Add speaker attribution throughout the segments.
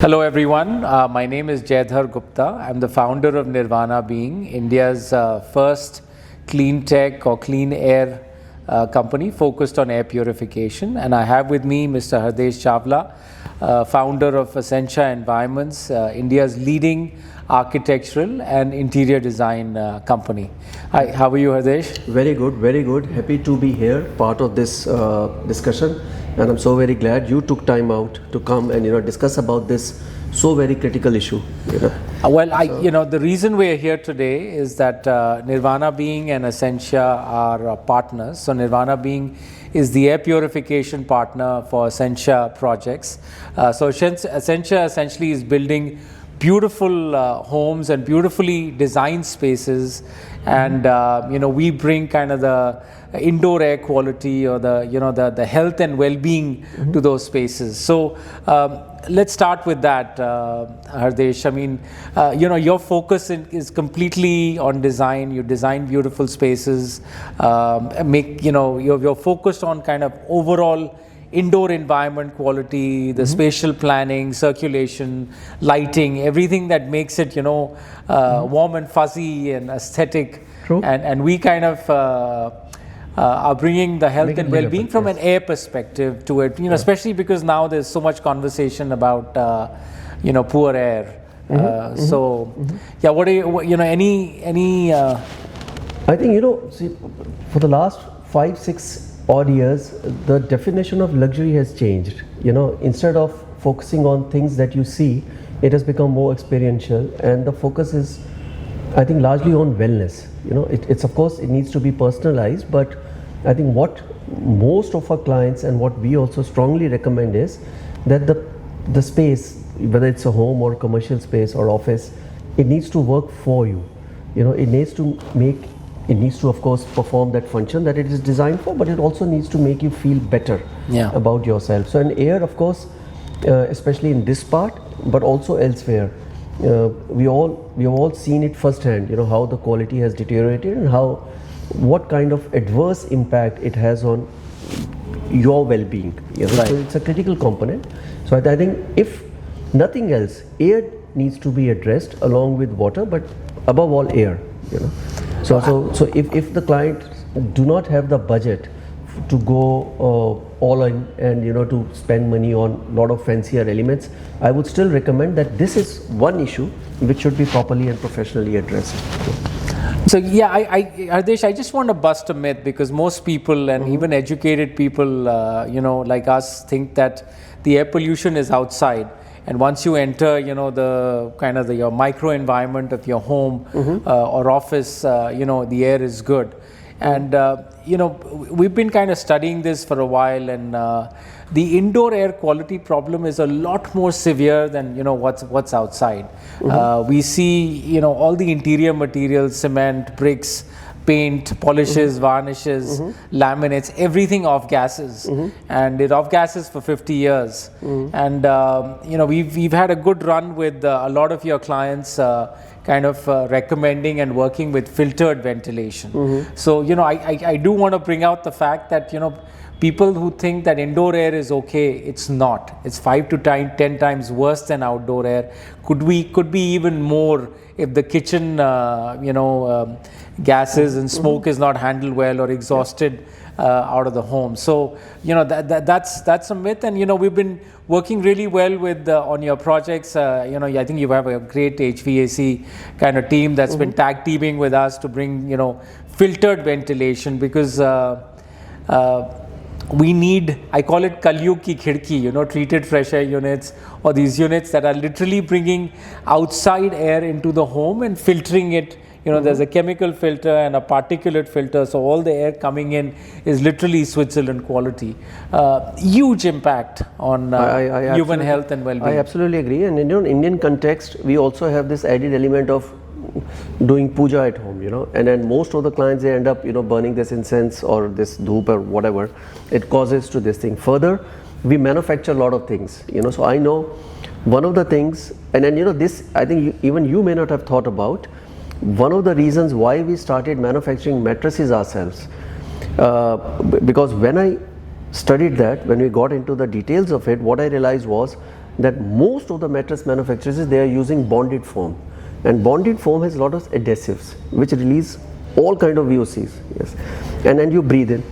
Speaker 1: Hello everyone, my name is Jaydhar Gupta. I'm the founder of Nirvana Being, India's first clean tech or clean air company focused on air purification. And I have with me Mr. Hardesh Chawla, founder of Essentia Environments, India's leading architectural and interior design company. Hi, how are you, Hardesh?
Speaker 2: Very good, very good. Happy to be here, part of this discussion, and I'm so very glad you took time out to come and discuss about this so very critical issue.
Speaker 1: The reason we're here today is that Nirvana Being and Essentia are partners. So Nirvana Being is the air purification partner for Essentia projects. So Essentia essentially is building beautiful homes and beautifully designed spaces, and we bring kind of the indoor air quality or the health and well-being to those spaces. So let's start with that, Hardesh. I mean, your focus is completely on design. You design beautiful spaces, you're focused on kind of overall indoor environment quality, the spatial planning, circulation, lighting, everything that makes it, warm and fuzzy and aesthetic.
Speaker 2: True.
Speaker 1: And we kind of are bringing the health and well-being from an air perspective to it, especially because now there's so much conversation about, poor air. What are you, any?
Speaker 2: I think, see, for the last 5-6 odd years, the definition of luxury has changed. Instead of focusing on things that you see, it has become more experiential, and the focus is, I think, largely on wellness. It's of course it needs to be personalized, but I think what most of our clients and what we also strongly recommend is that the space, whether it's a home or commercial space or office, it needs to work for you. It needs to of course perform that function that it is designed for, but it also needs to make you feel better about yourself. So an air, of course, especially in this part, but also elsewhere, we have all seen it firsthand, how the quality has deteriorated and what kind of adverse impact it has on your well-being.
Speaker 1: Right.
Speaker 2: So it's a critical component. So I think if nothing else, air needs to be addressed along with water, but above all air. So if the client do not have the budget to go all in and to spend money on a lot of fancier elements, I would still recommend that this is one issue which should be properly and professionally addressed.
Speaker 1: So Hardesh, I just want to bust a myth, because most people and even educated people, like us, think that the air pollution is outside. And once you enter, the kind of your micro environment of your home or office, the air is good. And we've been kind of studying this for a while, and the indoor air quality problem is a lot more severe than what's outside. We see all the interior materials, cement, bricks, paint, polishes, varnishes, laminates, everything off gases, and it off gases for 50 years. And we've had a good run with a lot of your clients recommending and working with filtered ventilation. So I do want to bring out the fact that people who think that indoor air is okay, it's not. It's 5 to 10 times worse than outdoor air. Could be even more if the kitchen gases and smoke is not handled well or exhausted out of the home. So that's a myth, and we've been working really well with on your projects. I think you have a great HVAC kind of team that's been tag teaming with us to bring filtered ventilation, because we need, I call it Kalyug ki khidki, treated fresh air units, or these units that are literally bringing outside air into the home and filtering it. There's a chemical filter and a particulate filter, so all the air coming in is literally Switzerland quality. Huge impact on human health and well-being.
Speaker 2: I absolutely agree, and in Indian context, we also have this added element of doing puja at home, and then most of the clients, they end up burning this incense or this dhoop or whatever it causes to this thing. Further, we manufacture a lot of things, so I know one of the things, and then this I think even you may not have thought about. One of the reasons why we started manufacturing mattresses ourselves, because when I studied that, when we got into the details of it, what I realized was that most of the mattress manufacturers, they are using bonded foam, and bonded foam has a lot of adhesives which release all kind of VOCs. Yes, and then you breathe in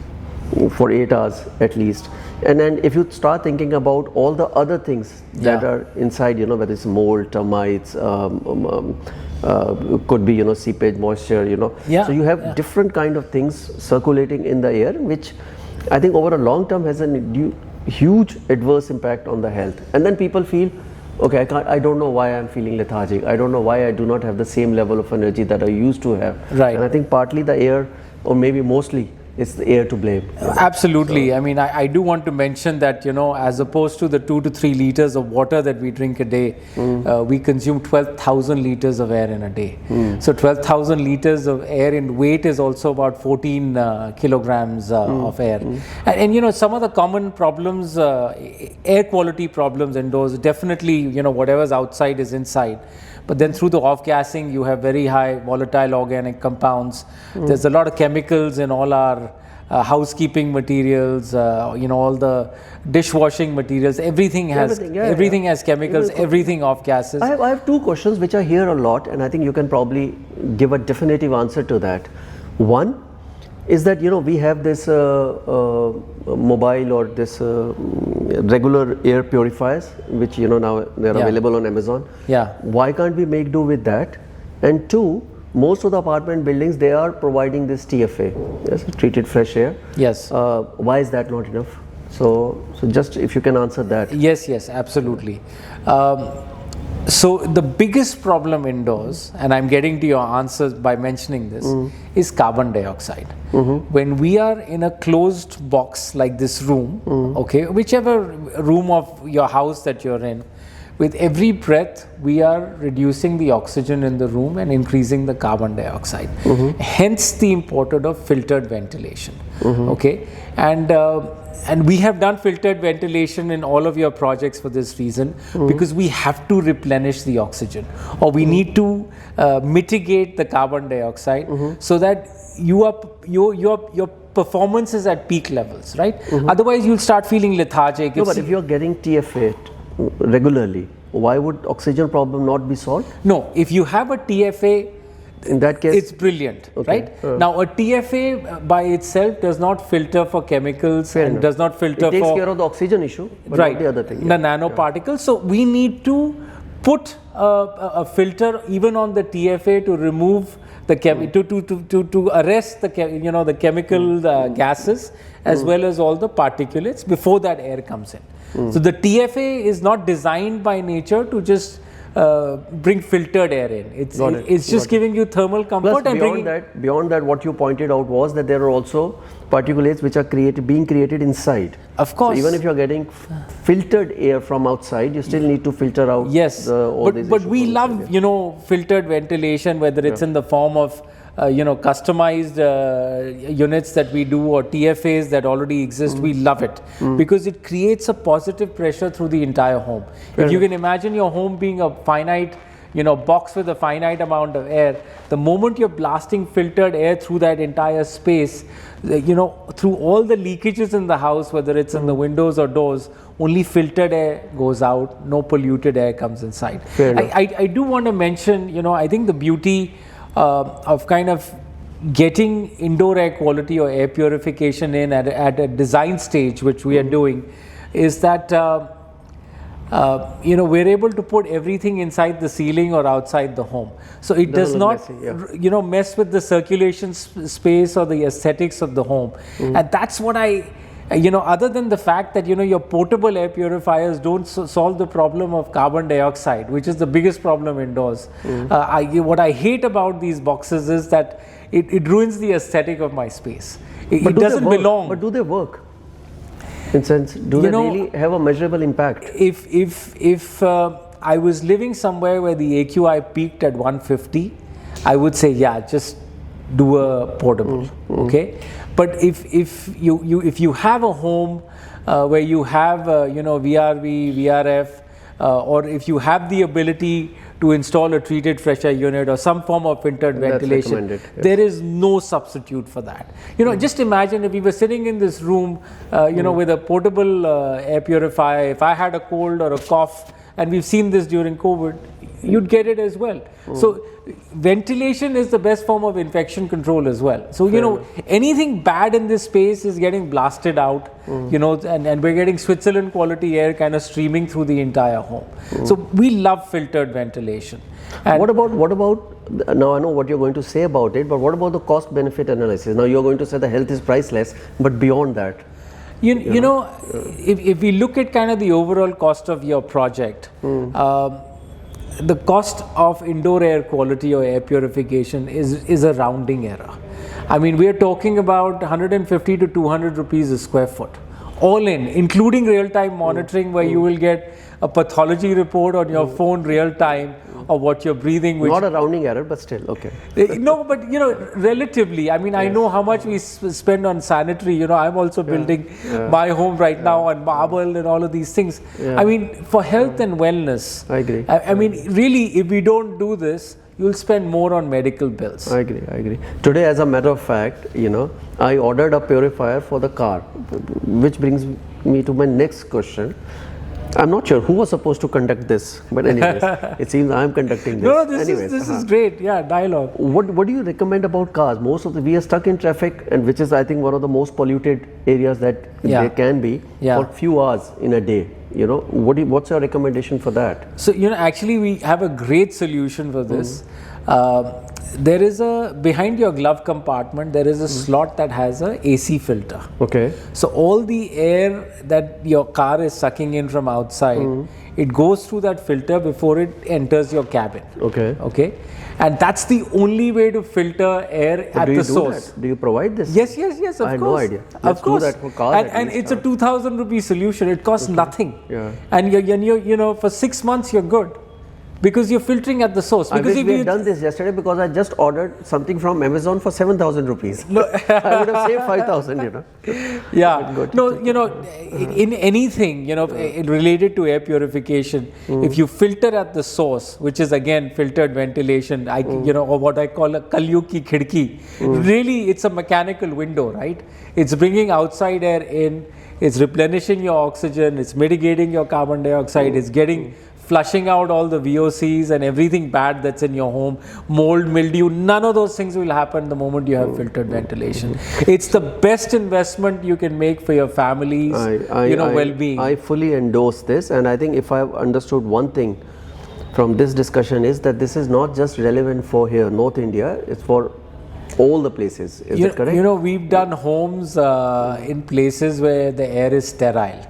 Speaker 2: for 8 hours at least, and then if you start thinking about all the other things that
Speaker 1: Yeah.
Speaker 2: are inside, whether it's mold, termites, could be seepage, moisture,
Speaker 1: Yeah,
Speaker 2: so you have
Speaker 1: yeah.
Speaker 2: different kind of things circulating in the air, which I think over a long term has a huge adverse impact on the health. And then people feel, okay, I don't know why I'm feeling lethargic, I don't know why I do not have the same level of energy that I used to have.
Speaker 1: Right.
Speaker 2: And I think partly the air, or maybe mostly, it's the air to blame.
Speaker 1: Absolutely. I mean, I do want to mention that, as opposed to the 2 to 3 liters of water that we drink a day, we consume 12,000 liters of air in a day. So 12,000 liters of air in weight is also about 14 kilograms of air. And some of the common problems, air quality problems indoors, definitely, whatever's outside is inside. But then through the off-gassing, you have very high volatile organic compounds. There's a lot of chemicals in all our housekeeping materials, all the dishwashing materials. Everything has has chemicals. Everything off-gasses.
Speaker 2: I have two questions which I hear a lot, and I think you can probably give a definitive answer to that. One is that we have this mobile or this regular air purifiers, which now they're available on Amazon.
Speaker 1: Yeah.
Speaker 2: Why can't we make do with that? And two, most of the apartment buildings, they are providing this TFA, yes, treated fresh air.
Speaker 1: Yes.
Speaker 2: Why is that not enough? So just if you can answer that.
Speaker 1: Yes, absolutely. So the biggest problem indoors, and I'm getting to your answers by mentioning this, is carbon dioxide. When we are in a closed box like this room, okay, whichever room of your house that you're in, with every breath we are reducing the oxygen in the room and increasing the carbon dioxide. Hence the importance of filtered ventilation. Okay, and we have done filtered ventilation in all of your projects for this reason, because we have to replenish the oxygen, or we need to mitigate the carbon dioxide so that your performance is at peak levels, right? Otherwise you'll start feeling lethargic.
Speaker 2: No, but if you're getting TFA regularly, why would oxygen problem not be solved?
Speaker 1: No, if you have a TFA,
Speaker 2: in that case,
Speaker 1: it's brilliant, right? Now, a TFA by itself does not filter for chemicals and does not filter
Speaker 2: it takes
Speaker 1: for
Speaker 2: care of the oxygen issue, but
Speaker 1: right,
Speaker 2: not the other thing.
Speaker 1: the nanoparticles. So we need to put a filter even on the TFA to remove the to arrest the the chemical gases as well as all the particulates before that air comes in. So the TFA is not designed by nature to just bring filtered air in. It's just giving you thermal comfort.
Speaker 2: Plus, and beyond that, what you pointed out was that there are also particulates which are being created inside.
Speaker 1: Of course.
Speaker 2: So even if you are getting filtered air from outside, you still need to filter out.
Speaker 1: Yes,
Speaker 2: all these
Speaker 1: but
Speaker 2: issues
Speaker 1: we love filtered ventilation, whether it's in the form of customized units that we do or TFAs that already exist. We love it because it creates a positive pressure through the entire home. If you can imagine your home being a finite box with a finite amount of air, the moment you're blasting filtered air through that entire space, through all the leakages in the house, whether it's in the windows or doors, only filtered air goes out, no polluted air comes inside. I do want to mention, I think the beauty of kind of getting indoor air quality or air purification in at a design stage, which we are doing, is that we're able to put everything inside the ceiling or outside the home, so it does not mess with the circulation space or the aesthetics of the home. And that's what other than the fact that your portable air purifiers don't solve the problem of carbon dioxide, which is the biggest problem indoors. What I hate about these boxes is that it ruins the aesthetic of my space. It doesn't belong.
Speaker 2: But do they work? In sense, do they really have a measurable impact?
Speaker 1: If I was living somewhere where the AQI peaked at 150, I would say just do a portable. Okay, but if you have a home where you have VRV, VRF, or if you have the ability to install a treated fresh air unit or some form of filtered ventilation, there is no substitute for that. Just imagine if we were sitting in this room, with a portable air purifier. If I had a cold or a cough, and we've seen this during COVID, you'd get it as well. So ventilation is the best form of infection control as well. So anything bad in this space is getting blasted out, and we're getting Switzerland quality air kind of streaming through the entire home. So we love filtered ventilation. And
Speaker 2: what about now I know what you're going to say about it, but what about the cost benefit analysis? Now you're going to say the health is priceless, but beyond that,
Speaker 1: if we look at kind of the overall cost of your project, the cost of indoor air quality or air purification is a rounding error. I mean, we are talking about 150 to 200 rupees a square foot, all in, including real-time monitoring, where you will get a pathology report on your phone real-time of what you're breathing.
Speaker 2: Not a rounding error, but still, okay.
Speaker 1: No, but relatively, I mean, I know how much we spend on sanitary. I'm also building my home right now on marble and all of these things. I mean, for health and wellness,
Speaker 2: I agree.
Speaker 1: I mean, really, if we don't do this, you'll spend more on medical bills.
Speaker 2: I agree. Today, as a matter of fact, I ordered a purifier for the car, which brings me to my next question. I'm not sure who was supposed to conduct this, but anyways, it seems I'm conducting this.
Speaker 1: No, this is great. Yeah, dialogue.
Speaker 2: What do you recommend about cars? We are stuck in traffic, and which is, I think, one of the most polluted areas that there can be for few hours in a day. What's your recommendation for that?
Speaker 1: So actually we have a great solution for this. There is behind your glove compartment, there is a slot that has a AC filter.
Speaker 2: Okay.
Speaker 1: So all the air that your car is sucking in from outside, it goes through that filter before it enters your cabin. Okay. And that's the only way to filter air at the source.
Speaker 2: Do you provide this?
Speaker 1: Yes, of course.
Speaker 2: I had no idea.
Speaker 1: Of course.
Speaker 2: Do that for cars
Speaker 1: and it's a 2,000 rupee solution. It costs nothing.
Speaker 2: Yeah.
Speaker 1: And you're for 6 months you're good. Because you're filtering at the source.
Speaker 2: I
Speaker 1: Because
Speaker 2: wish we had done this yesterday, because I just ordered something from Amazon for 7,000 rupees.
Speaker 1: No.
Speaker 2: I would have saved 5,000,
Speaker 1: Yeah. No, in anything, related to air purification, if you filter at the source, which is again filtered ventilation, or what I call a Kalyug ki khidki, really it's a mechanical window, right? It's bringing outside air in, it's replenishing your oxygen, it's mitigating your carbon dioxide, it's flushing out all the VOCs and everything bad that's in your home, mold, mildew, none of those things will happen the moment you have filtered ventilation. It's the best investment you can make for your family's well-being.
Speaker 2: I fully endorse this, and I think if I've understood one thing from this discussion is that this is not just relevant for here, North India, it's for all the places. Is that correct?
Speaker 1: We've done homes in places where the air is sterile.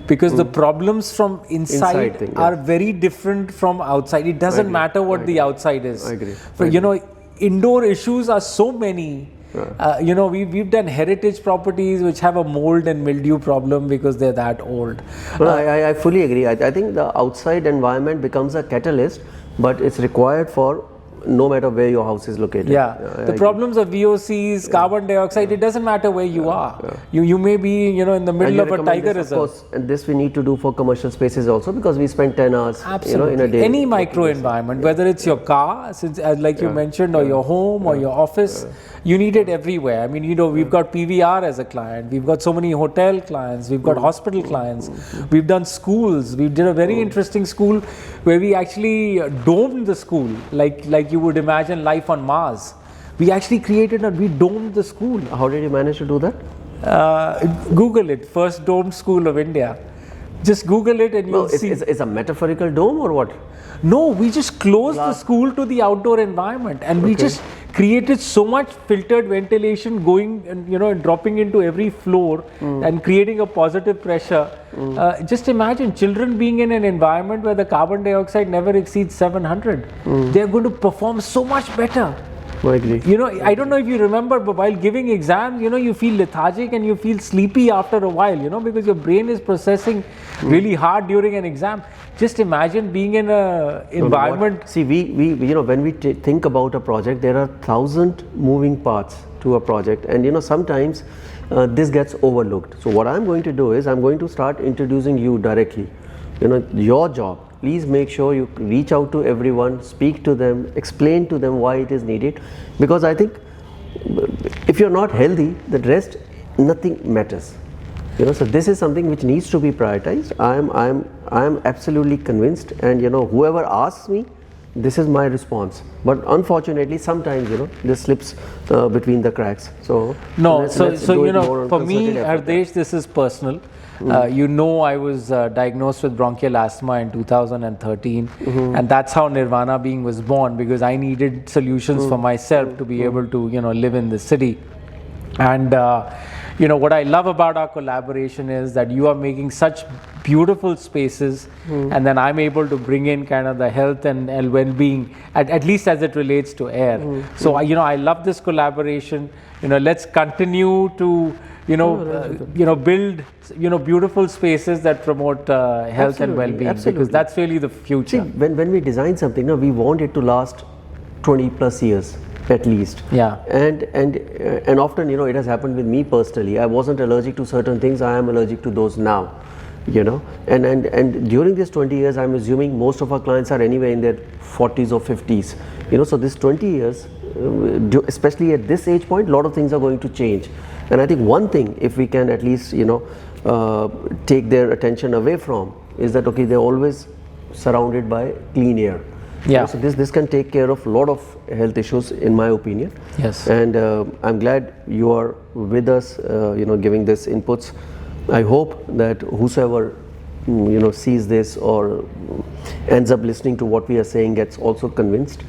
Speaker 1: Because the problems from inside are very different from outside. It doesn't matter what the outside is.
Speaker 2: I agree.
Speaker 1: Indoor issues are so many. We've done heritage properties which have a mold and mildew problem because they're that old.
Speaker 2: Well, I fully agree. I think the outside environment becomes a catalyst, but it's required for no matter where your house is located.
Speaker 1: The problems of VOCs, carbon dioxide, it doesn't matter where you are. You may be, in the middle of a tiger reserve.
Speaker 2: Of course, and this we need to do for commercial spaces also, because we spend 10 hours, in a day.
Speaker 1: Any micro environment, whether it's your car, like you mentioned, or your home, or your office, you need it everywhere. I mean, we've got PVR as a client, we've got so many hotel clients, we've got hospital clients, we've done schools. We did a very interesting school where we actually domed the school, like you would imagine life on Mars. We actually we domed the school.
Speaker 2: How did you manage to do that?
Speaker 1: Google it, first domed school of India. Just Google it and you'll see.
Speaker 2: It's a metaphorical dome or what?
Speaker 1: No, we just closed the school to the outdoor environment, and we just created so much filtered ventilation going and dropping into every floor and creating a positive pressure. Just imagine children being in an environment where the carbon dioxide never exceeds 700. They're going to perform so much better.
Speaker 2: I agree.
Speaker 1: I don't know if you remember, but while giving exams, you feel lethargic and you feel sleepy after a while, because your brain is processing really hard during an exam. Just imagine being in an environment.
Speaker 2: See, we when we think about a project, there are 1,000 moving parts to a project, and sometimes this gets overlooked. So what I'm going to do is I'm going to start introducing you directly. Your job. Please make sure you reach out to everyone, speak to them, explain to them why it is needed, because I think if you're not healthy, the rest, nothing matters. So this is something which needs to be prioritized. I am absolutely convinced, and whoever asks me, this is my response. But unfortunately, sometimes this slips between the cracks. So
Speaker 1: no,
Speaker 2: let's
Speaker 1: so
Speaker 2: do it more on
Speaker 1: for me,
Speaker 2: concerted effort.
Speaker 1: Hardesh, this is personal. I was diagnosed with bronchial asthma in 2013, and that's how Nirvana Being was born, because I needed solutions for myself to be able to live in the city. And what I love about our collaboration is that you are making such beautiful spaces, and then I'm able to bring in kind of the health and well-being, at least as it relates to air. So I love this collaboration. Let's continue to build beautiful spaces that promote health and well-being, because that's really the future.
Speaker 2: See, when we design something, we want it to last 20 plus years at least.
Speaker 1: Yeah.
Speaker 2: And often it has happened with me personally. I wasn't allergic to certain things. I am allergic to those now. And during these 20 years, I'm assuming most of our clients are anyway in their 40s or 50s. So this 20 years, especially at this age point, a lot of things are going to change. And I think one thing, if we can at least take their attention away from, is that okay, they're always surrounded by clean air.
Speaker 1: Yeah.
Speaker 2: So this can take care of a lot of health issues, in my opinion.
Speaker 1: Yes.
Speaker 2: And I'm glad you are with us, giving this inputs. I hope that whosoever sees this or ends up listening to what we are saying gets also convinced.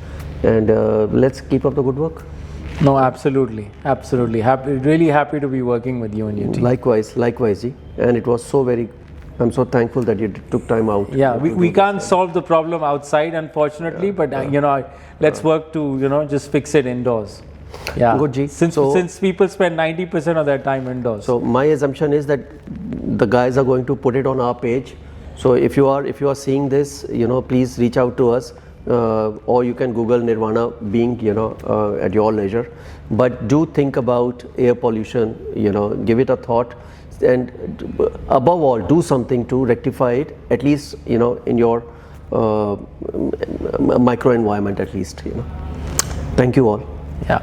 Speaker 2: And let's keep up the good work.
Speaker 1: No, absolutely. Really happy to be working with you and your team.
Speaker 2: Likewise, Ji. And it was I'm so thankful that you took time out.
Speaker 1: Yeah, we can't solve the problem outside, unfortunately, but let's work to just fix it indoors. Yeah.
Speaker 2: Good, Ji.
Speaker 1: Since people spend 90% of their time indoors.
Speaker 2: So my assumption is that the guys are going to put it on our page. So if you are seeing this, please reach out to us, or you can Google Nirvana Being, at your leisure. But do think about air pollution. Give it a thought. And above all, do something to rectify it, at least in your micro environment, at least. Thank you all.
Speaker 1: Yeah.